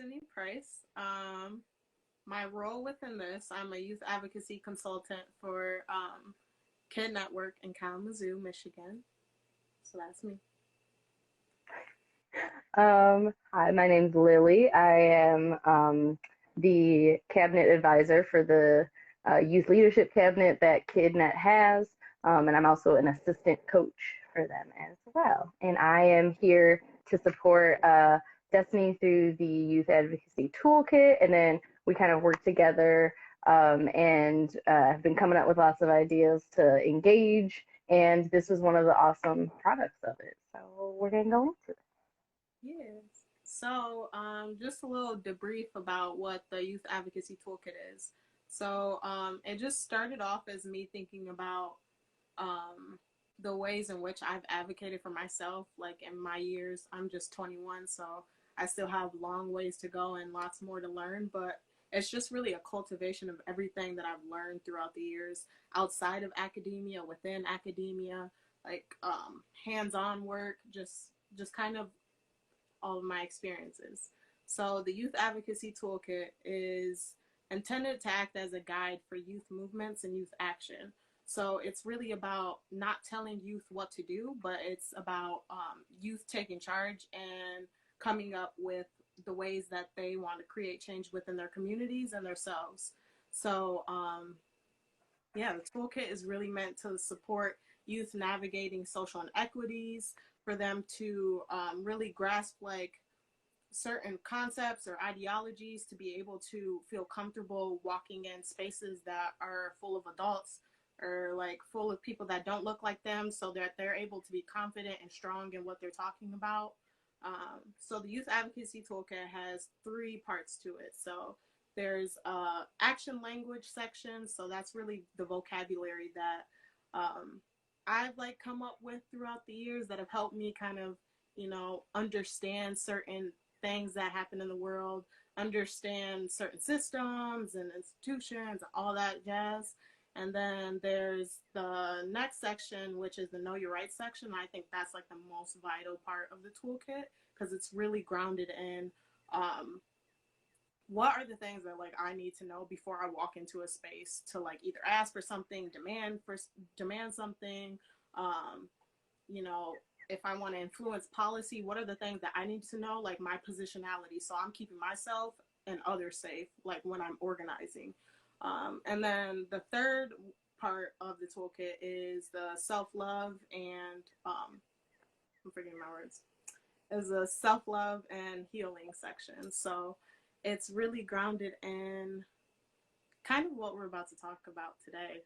Destiny Price. My role within this, I'm a youth advocacy consultant for Kid Network in Kalamazoo, Michigan. So that's me. Hi, my name's Lilly. I am the cabinet advisor for the youth leadership cabinet that KidNet has, and I'm also an assistant coach for them as well. And I am here to support Destiny through the youth advocacy toolkit, and then we kind of work together and have been coming up with lots of ideas to engage. And this was one of the awesome products of it. So we're gonna go into it. Yes. So, just a little debrief about what the Youth Advocacy Toolkit is. So, it just started off as me thinking about the ways in which I've advocated for myself. Like in my years, I'm just 21, so I still have long ways to go and lots more to learn. But it's just really a cultivation of everything that I've learned throughout the years outside of academia, within academia, like hands-on work, just kind of all of my experiences. So the Youth Advocacy Toolkit is intended to act as a guide for youth movements and youth action. So it's really about not telling youth what to do, but it's about youth taking charge and coming up with the ways that they want to create change within their communities and themselves. So yeah, the toolkit is really meant to support youth navigating social inequities, for them to really grasp like certain concepts or ideologies, to be able to feel comfortable walking in spaces that are full of adults or like full of people that don't look like them, so that they're able to be confident and strong in what they're talking about. So the Youth Advocacy Toolkit has three parts to it. So there's action language section. So that's really the vocabulary that I've like come up with throughout the years that have helped me kind of, understand certain things that happen in the world, understand certain systems and institutions, all that jazz. And then there's the next section, which is the Know Your Rights section. I think that's like the most vital part of the toolkit, because it's really grounded in what are the things that like I need to know before I walk into a space to like either ask for something, demand something, um, you know, if I want to influence policy, what are the things that I need to know, like my positionality, so I'm keeping myself and others safe, like when I'm organizing. And then the third part of the toolkit is the self-love and I'm forgetting my words. Is a self-love and healing section. So it's really grounded in kind of what we're about to talk about today,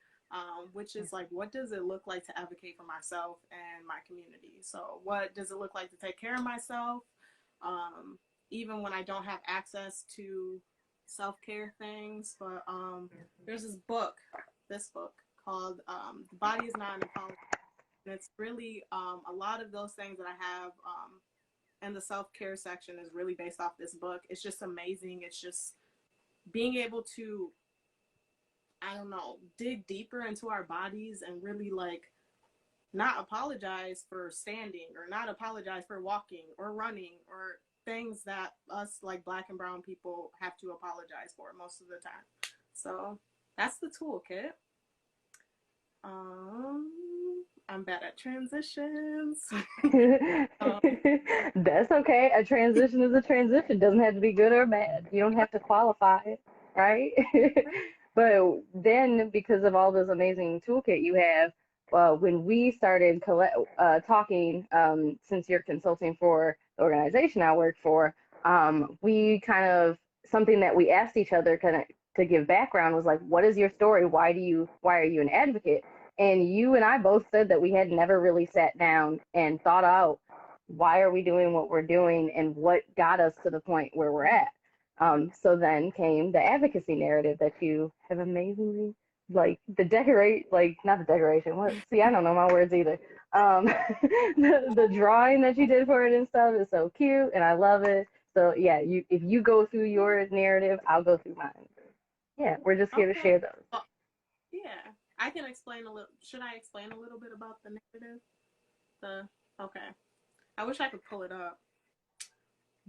which is like, what does it look like to advocate for myself and my community? So what does it look like to take care of myself, even when I don't have access to self-care things? But there's this book called The Body is Not an Apology. And it's really a lot of those things that I have and the self-care section is really based off this book. It's just amazing. It's just being able to, I don't know, dig deeper into our bodies and really like not apologize for standing or not apologize for walking or running or things that us like Black and brown people have to apologize for most of the time. So that's the toolkit. I'm bad at transitions. That's okay. A transition is a transition. Doesn't have to be good or bad. You don't have to qualify it, right? But then, because of all this amazing toolkit you have, when we started talking, since you're consulting for the organization I work for, we kind of, something that we asked each other kind of to give background was like, what is your story? Why are you an advocate? And you and I both said that we had never really sat down and thought out, why are we doing what we're doing and what got us to the point where we're at. So then came the advocacy narrative that you have amazingly, like not the decoration. What? See, I don't know my words either. The drawing that you did for it and stuff is so cute, and I love it. So yeah, if you go through your narrative, I'll go through mine. Yeah, we're just here to share those. Well, yeah, I can explain a little. Should I explain a little bit about the narrative? Okay. I wish I could pull it up.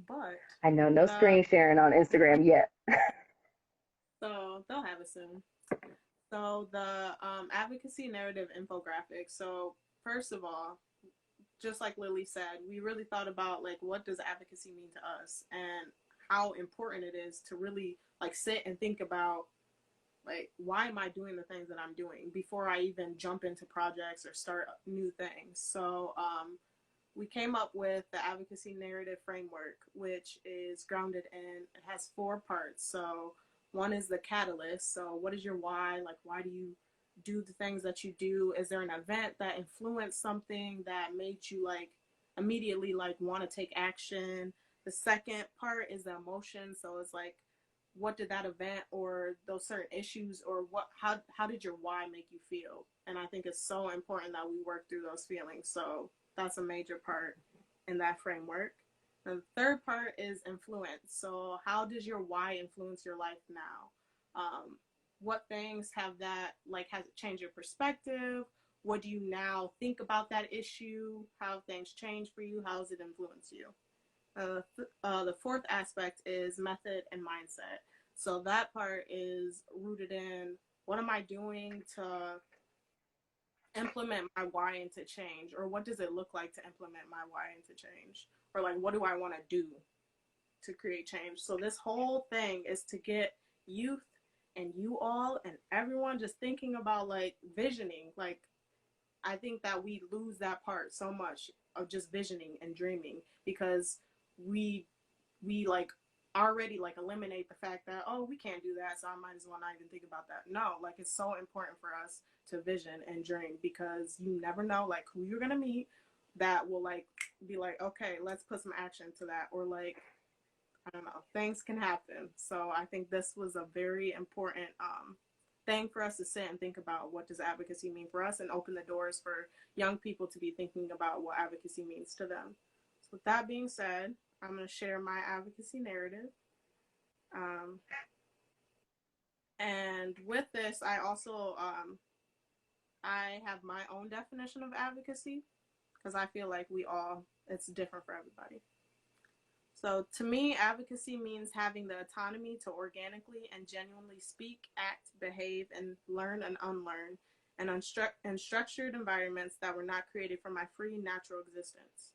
But I know, no the screen sharing on Instagram yet. so they'll have it soon. So the advocacy narrative infographic. So first of all, just like Lily said, we really thought about like what does advocacy mean to us and how important it is to really like sit and think about like why am I doing the things that I'm doing before I even jump into projects or start new things. So we came up with the advocacy narrative framework, which is grounded in, it has 4 parts. So one is the catalyst. So what is your why? Like, why do you do the things that you do? Is there an event that influenced something that made you like immediately like want to take action? The second part is the emotion. So it's like, what did that event or those certain issues or what how did your why make you feel? And I think it's so important that we work through those feelings. So that's a major part in that framework. And the third part is influence. So how does your why influence your life now? What things have that like has it changed your perspective? What do you now think about that issue? How have things changed for you? How has it influenced you? The fourth aspect is method and mindset. So that part is rooted in what am I doing to implement my why into change, or what does it look like to implement my why into change, or like what do I want to do to create change. So this whole thing is to get youth and you all and everyone just thinking about like visioning. Like I think that we lose that part so much of just visioning and dreaming because we like already like eliminate the fact that oh we can't do that so I might as well not even think about that. No, like it's so important for us to vision and dream because you never know like who you're gonna meet that will like be like okay let's put some action to that, or like I don't know, things can happen. So I think this was a very important thing for us to sit and think about what does advocacy mean for us and open the doors for young people to be thinking about what advocacy means to them. So with that being said, I'm going to share my advocacy narrative. Um, and with this, I also I have my own definition of advocacy because I feel like it's different for everybody. So to me, advocacy means having the autonomy to organically and genuinely speak, act, behave, and learn and unlearn in unstructured environments that were not created for my free natural existence.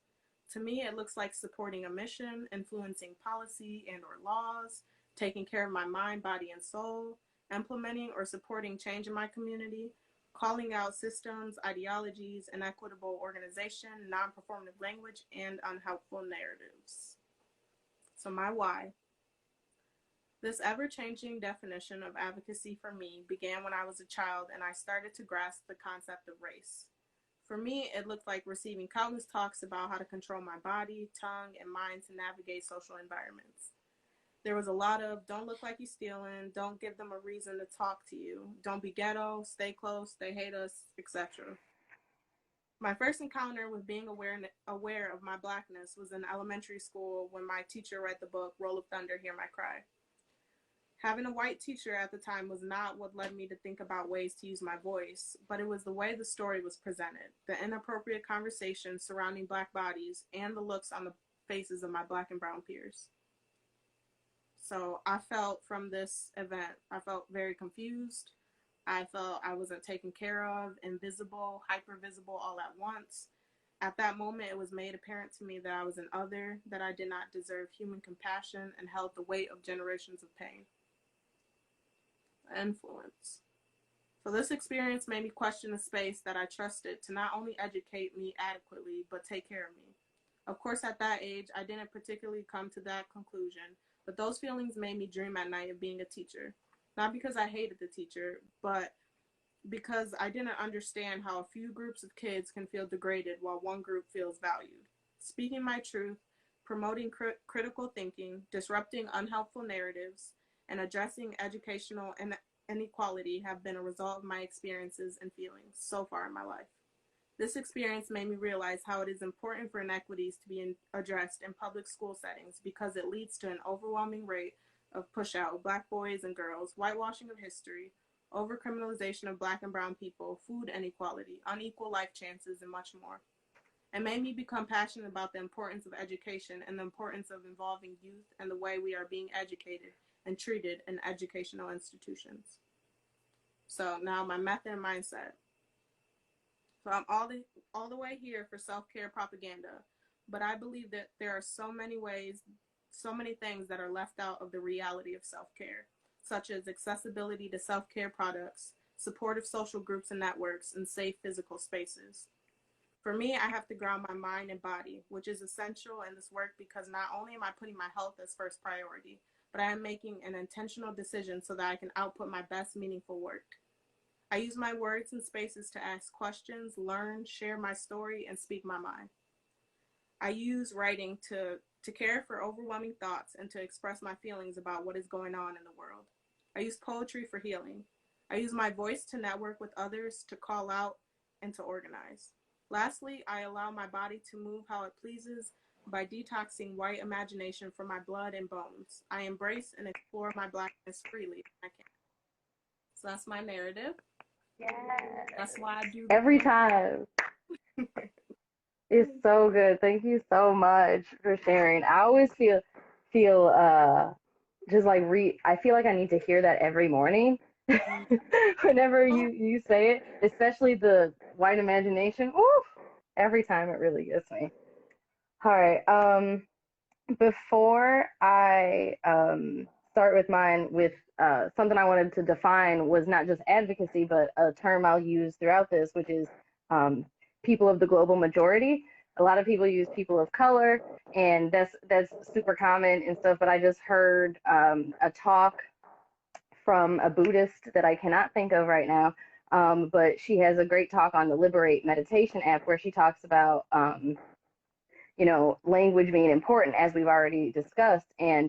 To me, it looks like supporting a mission, influencing policy and or laws, taking care of my mind, body, and soul, implementing or supporting change in my community, calling out systems, ideologies, inequitable organization, non-performative language, and unhelpful narratives. So my why. This ever-changing definition of advocacy for me began when I was a child and I started to grasp the concept of race. For me, it looked like receiving countless talks about how to control my body, tongue, and mind to navigate social environments. There was a lot of don't look like you stealing, don't give them a reason to talk to you, don't be ghetto, stay close, they hate us, etc. My first encounter with being aware of my blackness was in elementary school when my teacher read the book Roll of Thunder, Hear My Cry. Having a white teacher at the time was not what led me to think about ways to use my voice, but it was the way the story was presented, the inappropriate conversation surrounding Black bodies, and the looks on the faces of my Black and brown peers. So I felt from this event, I felt very confused. I felt I wasn't taken care of, invisible, hyper visible all at once. At that moment, it was made apparent to me that I was an other, that I did not deserve human compassion, and held the weight of generations of pain. Influence. So this experience made me question the space that I trusted to not only educate me adequately, but take care of me. Of course, at that age, I didn't particularly come to that conclusion, but those feelings made me dream at night of being a teacher. Not because I hated the teacher, but because I didn't understand how a few groups of kids can feel degraded while one group feels valued. Speaking my truth, promoting critical thinking, disrupting unhelpful narratives, and addressing educational inequality have been a result of my experiences and feelings so far in my life. This experience made me realize how it is important for inequities to be addressed in public school settings because it leads to an overwhelming rate of push out of Black boys and girls, whitewashing of history, overcriminalization of Black and brown people, food inequality, unequal life chances, and much more. It made me become passionate about the importance of education and the importance of involving youth and the way we are being educated and treated in educational institutions. So now my method and mindset. So I'm all the way here for self-care propaganda, but I believe that there are so many ways, so many things that are left out of the reality of self-care, such as accessibility to self-care products, supportive social groups and networks, and safe physical spaces. For me, I have to ground my mind and body, which is essential in this work because not only am I putting my health as first priority, but I am making an intentional decision so that I can output my best meaningful work. I use my words and spaces to ask questions, learn, share my story, and speak my mind. I use writing to care for overwhelming thoughts and to express my feelings about what is going on in the world. I use poetry for healing. I use my voice to network with others, to call out, and to organize. Lastly, I allow my body to move how it pleases by detoxing white imagination from my blood and bones. I embrace and explore my blackness freely when I can. So that's my narrative. Yeah. That's why I do Every time. It's so good. Thank you so much for sharing. I always feel just like I feel like I need to hear that every morning. the. Whenever you say it, especially the white imagination. Oof, every time it really gets me. All right. Before I start with mine, with something I wanted to define was not just advocacy, but a term I'll use throughout this, which is um, people of the global majority. A lot of people use people of color, and that's super common and stuff. But I just heard a talk from a Buddhist that I cannot think of right now. But she has a great talk on the Liberate meditation app where she talks about language being important, as we've already discussed. And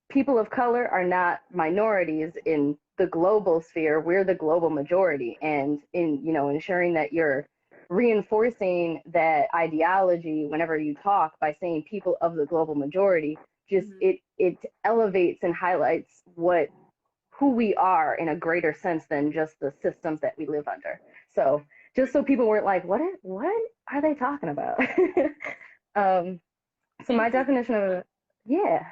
people of color are not minorities in the global sphere. We're the global majority. And in, ensuring that you're reinforcing that ideology whenever you talk by saying people of the global majority, just Mm-hmm. it elevates and highlights who we are in a greater sense than just the systems that we live under. So just so people weren't like, what are they talking about? um, so my Thank you. definition of, yeah,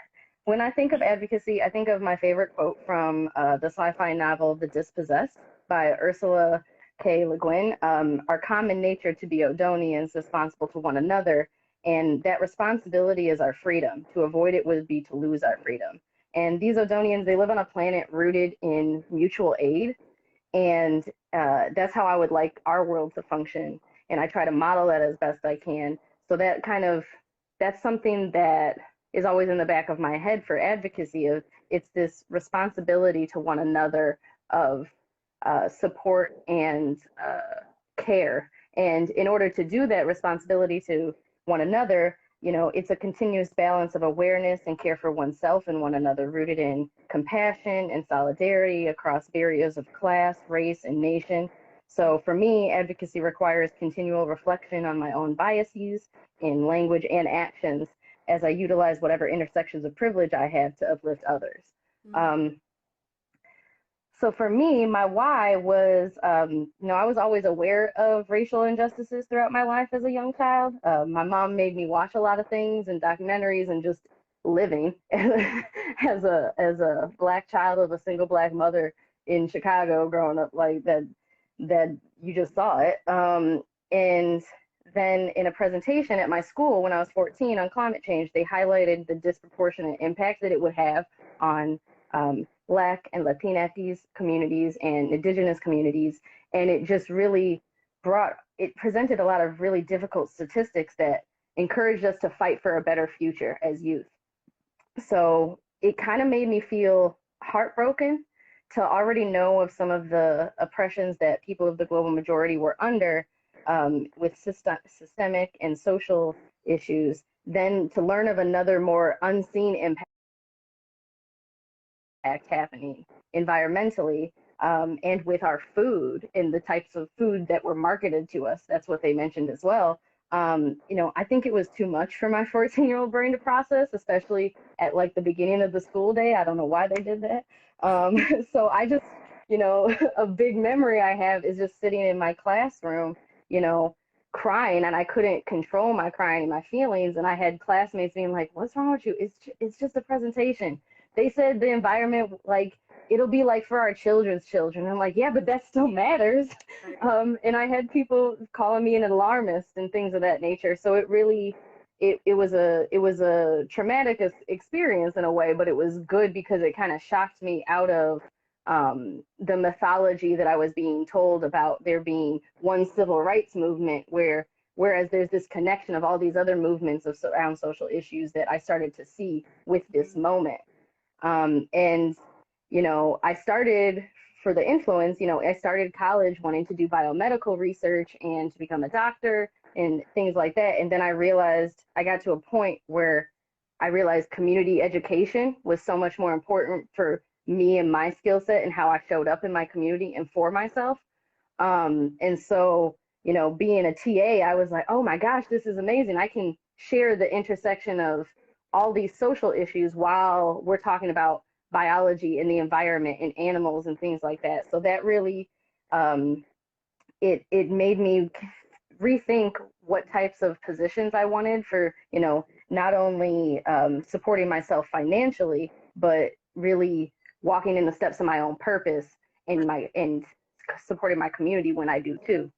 when I think of advocacy, I think of my favorite quote from the sci-fi novel The Dispossessed by Ursula K. Le Guin. Our common nature to be Odonians, responsible to one another, and that responsibility is our freedom. To avoid it would be to lose our freedom. And these Odonians, they live on a planet rooted in mutual aid, and that's how I would like our world to function. And I try to model that as best I can. So that's something that is always in the back of my head for advocacy. Of it's this responsibility to one another of support and care. And in order to do that responsibility to one another, it's a continuous balance of awareness and care for oneself and one another, rooted in compassion and solidarity across barriers of class, race, and nation. So for me, advocacy requires continual reflection on my own biases in language and actions as I utilize whatever intersections of privilege I have to uplift others. Mm-hmm. Um, so for me, my why was, I was always aware of racial injustices throughout my life as a young child. My mom made me watch a lot of things and documentaries and just living as a black child of a single black mother in Chicago growing up like that you just saw it. And then in a presentation at my school when I was 14 on climate change, they highlighted the disproportionate impact that it would have on Black and Latinx communities and Indigenous communities. And it just really presented a lot of really difficult statistics that encouraged us to fight for a better future as youth. So it kind of made me feel heartbroken to already know of some of the oppressions that people of the global majority were under with systemic and social issues, then to learn of another more unseen impact happening environmentally, and with our food and the types of food that were marketed to us. That's what they mentioned as well. I think it was too much for my 14-year-old brain to process, especially at like the beginning of the school day. I don't know why they did that. So I just, a big memory I have is just sitting in my classroom, you know, crying and I couldn't control my crying and my feelings. And I had classmates being like, "What's wrong with you? It's just a presentation. They said the environment, like, it'll be like for our children's children." I'm like, "Yeah, but that still matters." Right. And I had people calling me an alarmist and things of that nature. So it really, it was a traumatic experience in a way, but it was good because it kind of shocked me out of the mythology that I was being told about there being one civil rights movement, whereas there's this connection of all these other movements around social issues that I started to see with this Mm-hmm. moment. And I started for the influence. I started college wanting to do biomedical research and to become a doctor and things like that. And then I got to a point where I realized community education was so much more important for me and my skill set and how I showed up in my community and for myself. And so, being a TA, I was like, oh my gosh, this is amazing. I can share the intersection of all these social issues while we're talking about biology and the environment and animals and things like that. So that really, um, it made me rethink what types of positions I wanted for, not only supporting myself financially, but really walking in the steps of my own purpose Right. and supporting my community when I do too.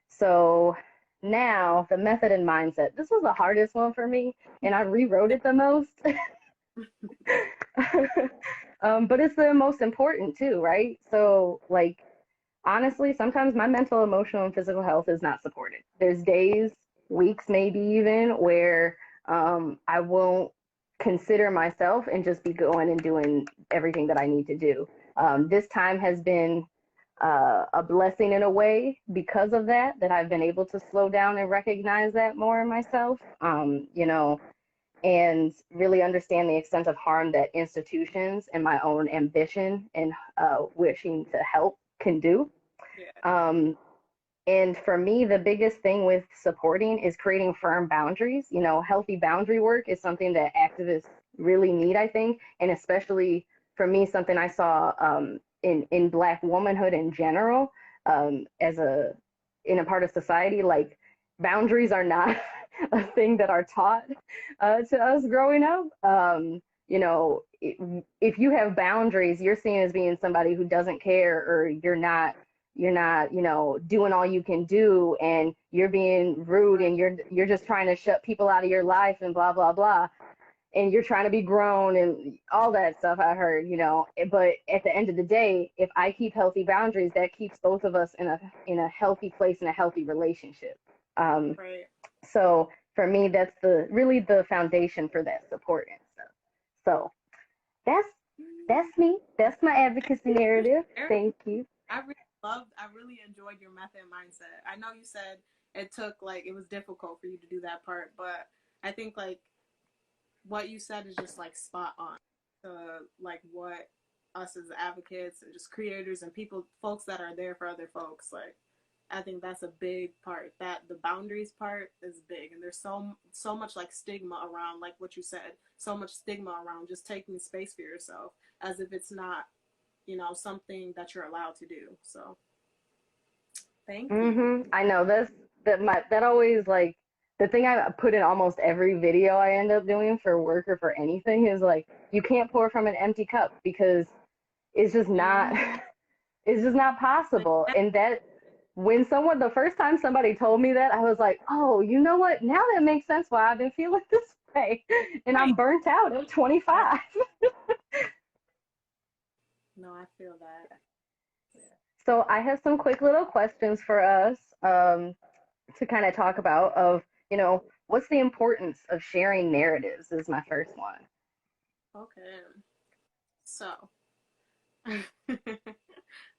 So now the method and mindset. This was the hardest one for me, and I rewrote it the most. But it's the most important too, right? So like honestly, sometimes my mental, emotional, and physical health is not supported. There's days, weeks, maybe even where I won't consider myself and just be going and doing everything that I need to do. This time has been a blessing in a way because of that I've been able to slow down and recognize that more in myself, and really understand the extent of harm that institutions and my own ambition and wishing to help can do. Yeah. Um, and for me, the biggest thing with supporting is creating firm boundaries. Healthy boundary work is something that activists really need, I think, and especially for me, something I saw in Black womanhood in general, as in a part of society. Like boundaries are not a thing that are taught to us growing up. If you have boundaries, you're seen as being somebody who doesn't care, or you're not doing all you can do, and you're being rude, Right. and you're just trying to shut people out of your life and blah blah blah, and you're trying to be grown and all that stuff I heard. But at the end of the day, if I keep healthy boundaries, that keeps both of us in a healthy place, in a healthy relationship. um Right. so for me, that's really the foundation for that support and stuff. So that's Mm. that's me. That's my advocacy narrative. Eric, Thank you. I really enjoyed your method and mindset. I know you said it took like it was difficult for you to do that part, but I think like what you said is just like spot on to like what us as advocates and just creators and people, folks that are there for other folks. Like, I think that's a big part. That the boundaries part is big, and there's so much like stigma around, like what you said, so much stigma around just taking space for yourself as if it's not, something that you're allowed to do. So, thank you. I know that always, like, the thing I put in almost every video I end up doing for work or for anything is like, you can't pour from an empty cup because it's just not Mm-hmm. it's just not possible. And that when someone the first time somebody told me that, I was like, oh, you know what? Now that makes sense why I've been feeling this way. And Right. I'm burnt out at Right. 25. No, I feel that. So I have some quick little questions for us, to kind of talk about what's the importance of sharing narratives is my first one. Okay. So,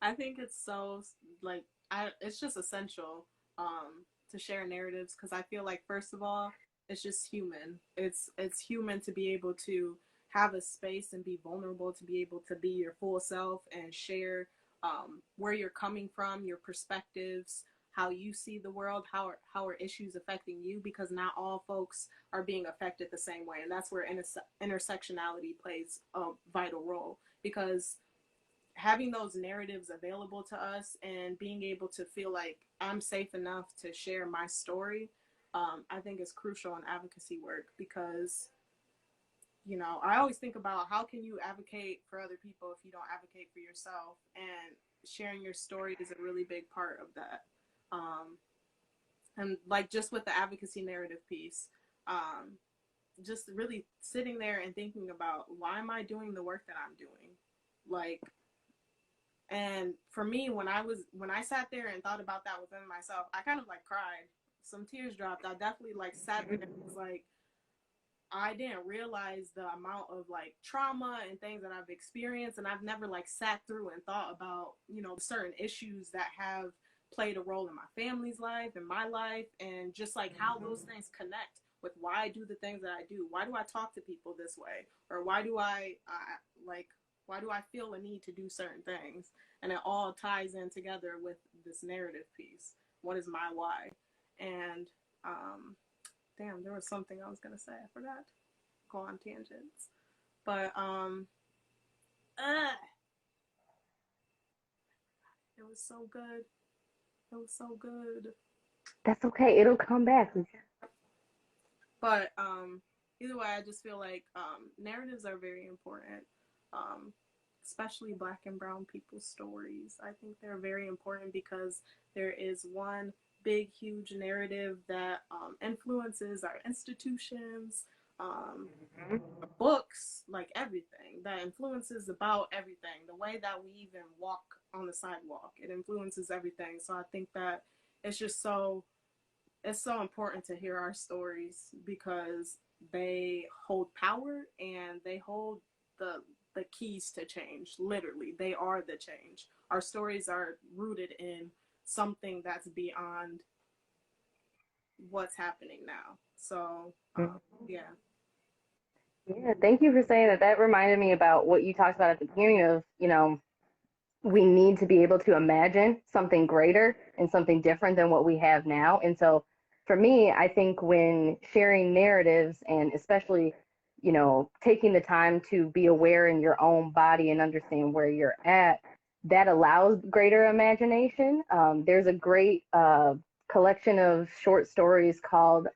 I think it's so like it's just essential to share narratives because I feel like first of all it's just human. It's human to be able to have a space and be vulnerable, to be able to be your full self and share where you're coming from, your perspectives, how you see the world, how are issues affecting you, because not all folks are being affected the same way, and that's where intersectionality plays a vital role because having those narratives available to us and being able to feel like I'm safe enough to share my story, I think is crucial in advocacy work because, I always think about how can you advocate for other people if you don't advocate for yourself, and sharing your story is a really big part of that. And like just with the advocacy narrative piece, just really sitting there and thinking about why am I doing the work that I'm doing? Like, and for me, when I sat there and thought about that within myself, I kind of like cried. Some tears dropped. I definitely like sat there and was like, I didn't realize the amount of like trauma and things that I've experienced, and I've never like sat through and thought about, certain issues that have played a role in my family's life and my life, and just like how those things connect with why I do the things that I do. Why do I talk to people this way, or why do I feel a need to do certain things? And it all ties in together with this narrative piece. What is my why? And damn, there was something I was gonna say. I forgot. Go on tangents. But it was so good. It was so good. That's okay. It'll come back. But either way, I just feel like narratives are very important. Especially Black and brown people's stories. I think they're very important because there is one big, huge narrative that influences our institutions, books, like everything, that influences about everything. The way that we even walk on the sidewalk, it influences everything. So I think that it's just it's so important to hear our stories because they hold power and they hold the keys to change. Literally, they are the change. Our stories are rooted in something that's beyond what's happening now. So, yeah. Yeah, thank you for saying that. That reminded me about what you talked about at the beginning of, we need to be able to imagine something greater and something different than what we have now. And so for me, I think when sharing narratives and especially, taking the time to be aware in your own body and understand where you're at, that allows greater imagination. There's a great collection of short stories called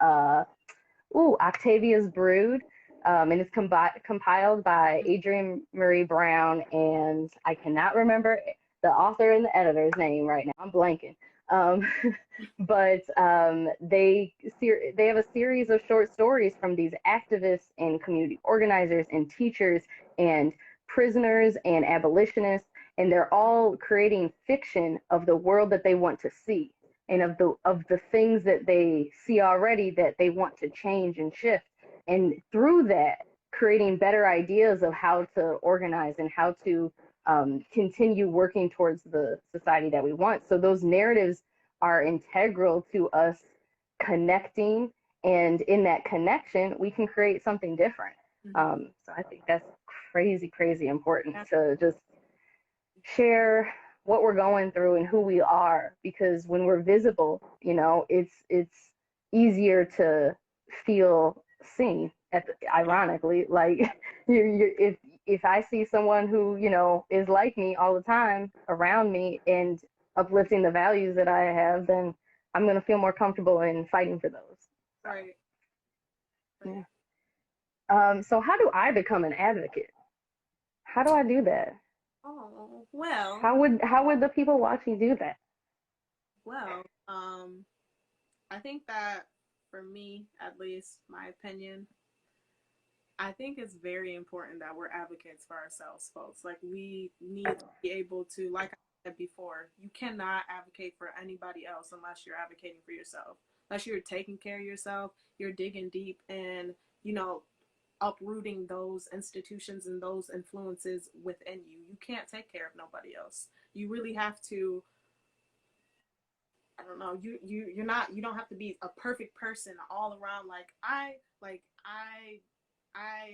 Octavia's Brood. And it's compiled by Adrienne Marie Brown, and I cannot remember the author and the editor's name right now. I'm blanking. But they have a series of short stories from these activists and community organizers and teachers and prisoners and abolitionists, and they're all creating fiction of the world that they want to see and of the things that they see already that they want to change and shift, and through that creating better ideas of how to organize and how to continue working towards the society that we want. So those narratives are integral to us connecting, and in that connection we can create something different. So I think that's crazy important to just share what we're going through and who we are, because when we're visible, it's easier to feel seen. Ironically, like if I see someone who is like me all the time around me and uplifting the values that I have, then I'm gonna feel more comfortable in fighting for those. Right. Yeah. So how do I become an advocate? How do I do that? Oh, well. How would the people watching do that? Well, I think that for me, at least, my opinion, I think it's very important that we're advocates for ourselves, folks. Like, we need to be able to, like I said before, you cannot advocate for anybody else unless you're advocating for yourself. Unless you're taking care of yourself, you're digging deep and, uprooting those institutions and those influences within you. You can't take care of nobody else. You really have to, I don't know, you don't have to be a perfect person all around. I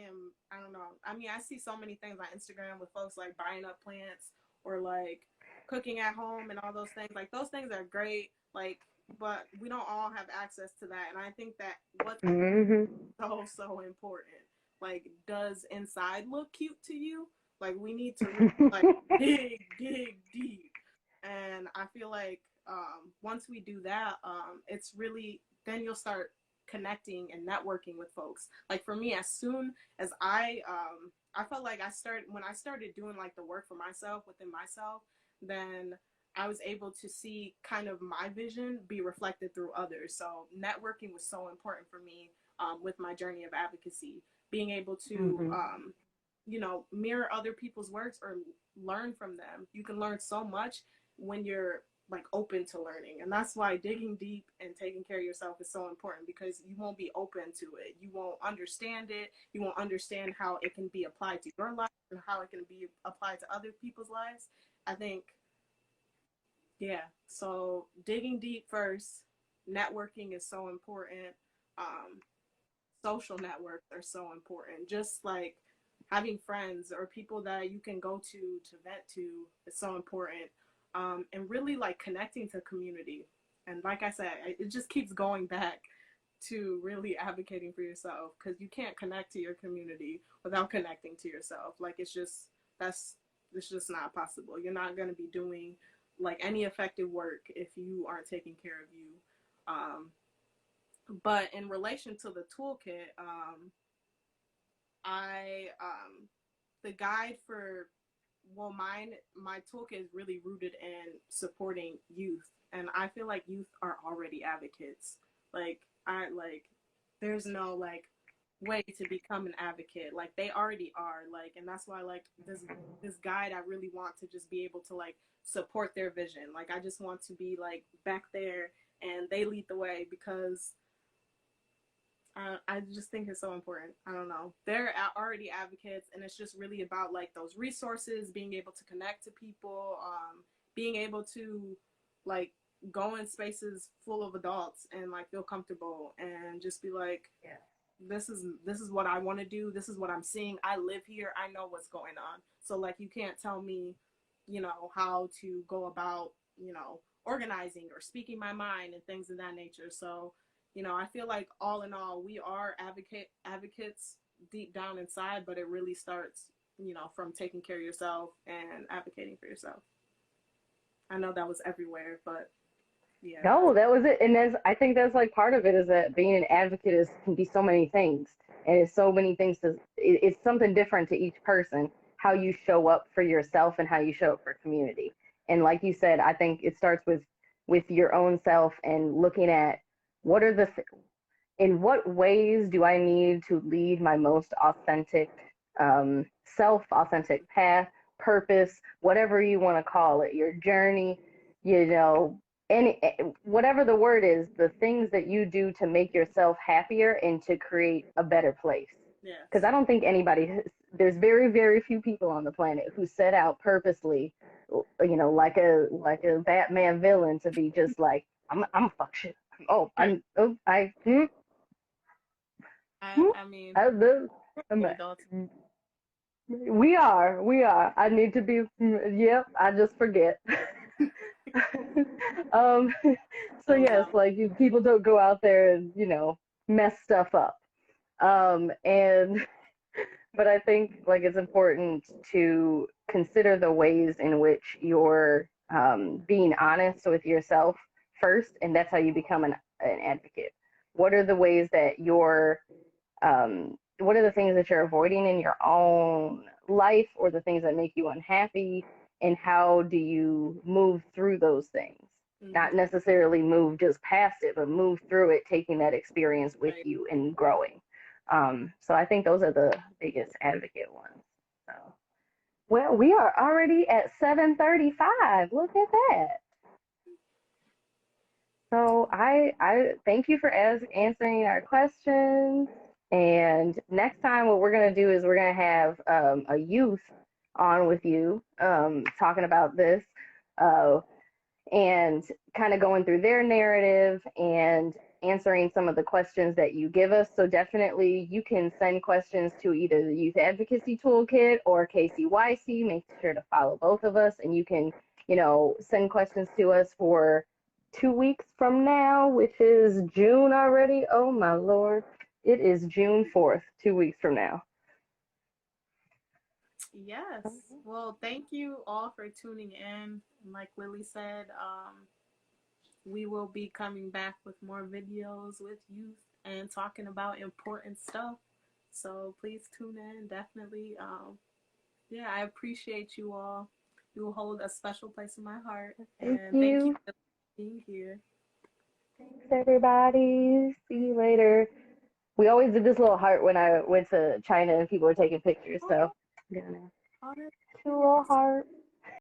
am, I don't know. I mean, I see so many things on Instagram with folks like buying up plants or like cooking at home and all those things. Like, those things are great, like, but we don't all have access to that. And I think that what's so important, like, does inside look cute to you? Like we need to really like dig deep. And I feel like once we do that, it's really, then you'll start connecting and networking with folks. Like for me, as soon as I felt like when I started doing like the work for myself within myself, then I was able to see kind of my vision be reflected through others. So networking was so important for me with my journey of advocacy. Being able to, Mm-hmm. mirror other people's works or learn from them. You can learn so much when you're like open to learning, and that's why digging deep and taking care of yourself is so important, because you won't be open to it, you won't understand it, you won't understand how it can be applied to your life and how it can be applied to other people's lives. I think, yeah, so digging deep first. Networking is so important. um, Social networks are so important, just like having friends or people that you can go to vent to is so important. And really like connecting to community. And like I said, it just keeps going back to really advocating for yourself, because you can't connect to your community without connecting to yourself. Like that's it's just not possible. You're not going to be doing like any effective work if you aren't taking care of you. um, but in relation to the toolkit, I the guide for, well, my toolkit is really rooted in supporting youth, and I feel like youth are already advocates. Like there's no like way to become an advocate. Like they already are. Like, and that's why like this guide, I really want to just be able to like support their vision. Like I just want to be like back there and they lead the way, because I just think it's so important. I don't know. They're already advocates, and it's just really about like those resources, being able to connect to people, being able to like go in spaces full of adults and like feel comfortable and just be like, Yeah. this is what I want to do. This is what I'm seeing. I live here. I know what's going on. So like you can't tell me, how to go about, organizing or speaking my mind and things of that nature. So I feel like all in all, we are advocates deep down inside, but it really starts, from taking care of yourself and advocating for yourself. I know that was everywhere, but yeah. No, that was it. And I think that's like part of it, is that being an advocate can be so many things. And it's so many things it's something different to each person, how you show up for yourself and how you show up for community. And like you said, I think it starts with your own self and looking at what are in what ways do I need to lead my most authentic self, authentic path, purpose, whatever you want to call it, your journey, you know, any whatever the word is, the things that you do to make yourself happier and to create a better place. Because Yes. I don't think there's very, very few people on the planet who set out purposely, like a Batman villain, to be just like, I'm a fuck shit. Oh, Right. I mean, I do. adults. We are. I need to be. Yep, I just forget. um, so Those yes, out. like people don't go out there and mess stuff up. And but I think like it's important to consider the ways in which you're being honest with yourself first, and that's how you become an advocate. What are the ways that what are the things that you're avoiding in your own life, or the things that make you unhappy, and how do you move through those things? Not Mm-hmm. necessarily move just past it, but move through it, taking that experience with Right. you and growing. So I think those are the biggest advocate ones. So, well, we are already at 7:35. Look at that. So I thank you for answering our questions. And next time, what we're gonna do is we're gonna have a youth on with you, talking about this, uh, and kind of going through their narrative and answering some of the questions that you give us. So definitely you can send questions to either the Youth Advocacy Toolkit or KCYC. Make sure to follow both of us, and you can, send questions to us for 2 weeks from now, which is June already. Oh my Lord. It is June 4th, 2 weeks from now. Yes. Well, thank you all for tuning in. Like Lily said, we will be coming back with more videos with youth and talking about important stuff. So please tune in. Definitely. Yeah, I appreciate you all. You will hold a special place in my heart. Thank And thank you you. for being here. Thanks, everybody. See you later. We always did this little heart when I went to China and people were taking pictures. Oh, So I'm gonna oh, that's do a little nice. heart.